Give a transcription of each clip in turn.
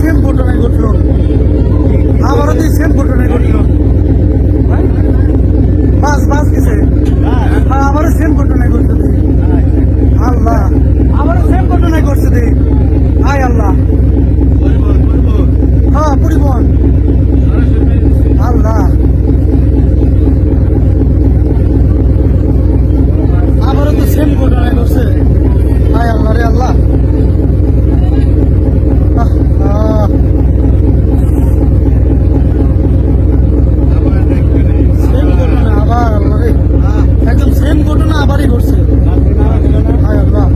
Same ঘটনায় ঘটলো, আমারও তো সেম ঘটনায় ঘটলো। বাস গেছে, হ্যাঁ আমারও সেম ঘটনায় ঘটছে। আল্লাহ, আমারও সেম ঘটনায় ঘটছে দে। আয় আল্লাহ, হ্যাঁ পরিবহন। আল্লাহ, আমারও তো সেম ঘটনায় ঘটছে। আয় আল্লাহ রে আল্লাহ। সেম ঘটনা আবার, আল্লাহ রে, একদম সেম ঘটনা আবারই ঘটছে। আয় আল্লাহ,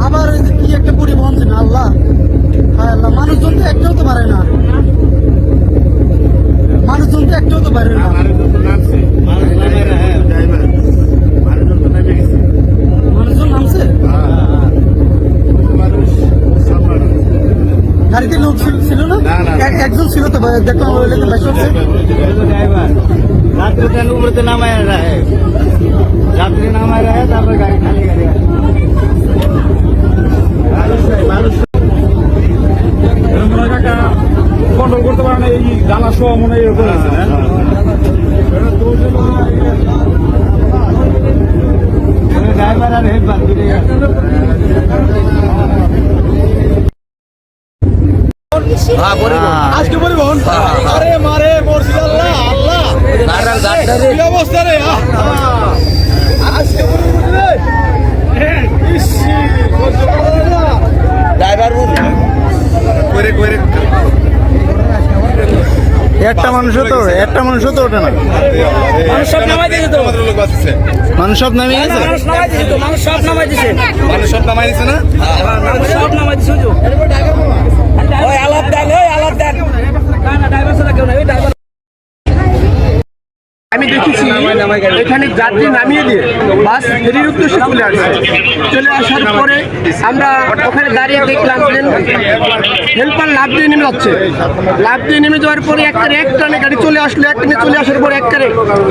আবার ওই যে কি একটা পরিবহন ছিল। আল্লাহ, হায় আল্লাহ, মানুষজন তো একটাও তো পারে না, মানুষজন তো একটাও তো পারে না। মানুষজন নামছে, গাড়িতে লোক ছিল না, একজন ছিল তো দেখলাম रात्रि का ऊपर तो नाम आया रहा है, रात्रि नाम आ रहा है, तब गाड़ी खाली गाड़ी কন্ট্রোল করতে পারে না, এই জানা সহ মনে হয় করেছে। ড্রাইভার আর হেডবার আজকে পরিবহন আরে মারে মরছি। আল্লাহ আল্লাহ, কি অবস্থা রে। আজকে ড্রাইভার একটা মানুষ তো ওঠে না, মানুষ সব নামাই দিয়েছে তো, মানুষ সব নামিয়ে গেছে, মানুষ নামাই দিয়েছে তো, মানুষ সব নামাই দিয়েছে, মানুষ সব নামাই দিছে না, মানুষ সব নামাই দিয়েছে। ওই আলাপ দেন, না ড্রাইভার ছাড়া কেউ নাই, ওই ড্রাইভার। আমি দেখেছি এখানে যাত্রী নামিয়ে দিয়ে বাস ফেরির উদ্দেশ্যে চলে আসছে। চলে আসার পরে আমরা ওখানে দাঁড়িয়ে দেখলাম হেল্পার লাফ দিয়ে নেমে যাচ্ছে। লাফ দিয়ে নেমে যাওয়ার পরে এক টানে গাড়ি চলে আসলো। এক টানে চলে আসার পরে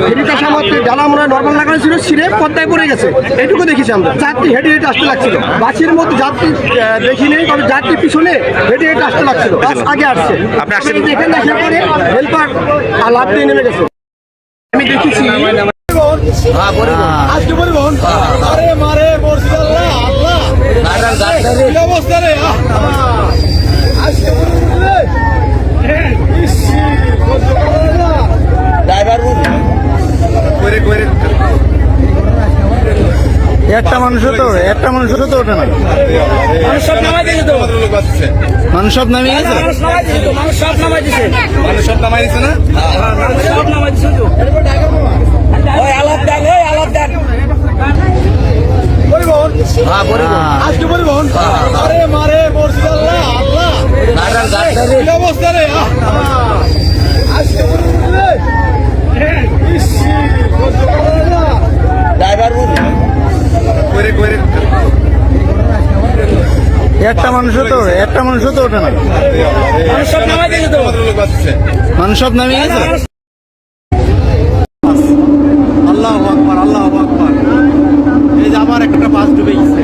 ফেরিটা সামর্থ্য জ্বালা মোড়া নর্মাল লাগানো ছিল, ছিঁড়ে পদ্মায় পড়ে গেছে। এটুকু দেখেছি আমরা। যাত্রী হেঁটে হেঁটে আসতে লাগছিল, বাসের মধ্যে যাত্রী দেখিনি, তবে যাত্রী পিছনে হেঁটে হেঁটে আসতে লাগছিল, বাস আগে আসছে। এখানে আসার পরে হেল্পার লাফ দিয়ে নেমে গেছে। আমি দেখেছি আজকে পরিবহন আরে মারে মরছি। আল্লাহ আল্লাহ, কি অবস্থা রে। আজকে ড্রাইভার একটা মানুষ তো ওঠে না, মানুষ সব নামাই দিয়েছে তো, মানুষ সব নামিয়ে গেছে, মানুষ নামাই দিয়েছে তো, মানুষ সব নামাই দিয়েছে, মানুষ সব নামাই দিছে না, মানুষ সব নামাই দিয়েছে তো। ওই আলাপ দেন, পরিবহন আজকে পরিবহন আরে মারে মরছি। আল্লাহ আল্লাহ, কি অবস্থা রে। আজকে ড্রাইভার একটা মানুষ তো ওঠে না, মানুষ সব নামাই দিয়েছে তো, মানুষ সব নামিয়ে গেছে। আল্লাহু আকবার, আল্লাহু আকবার। এই যে আমার একটা বাস ডুবে গেছে।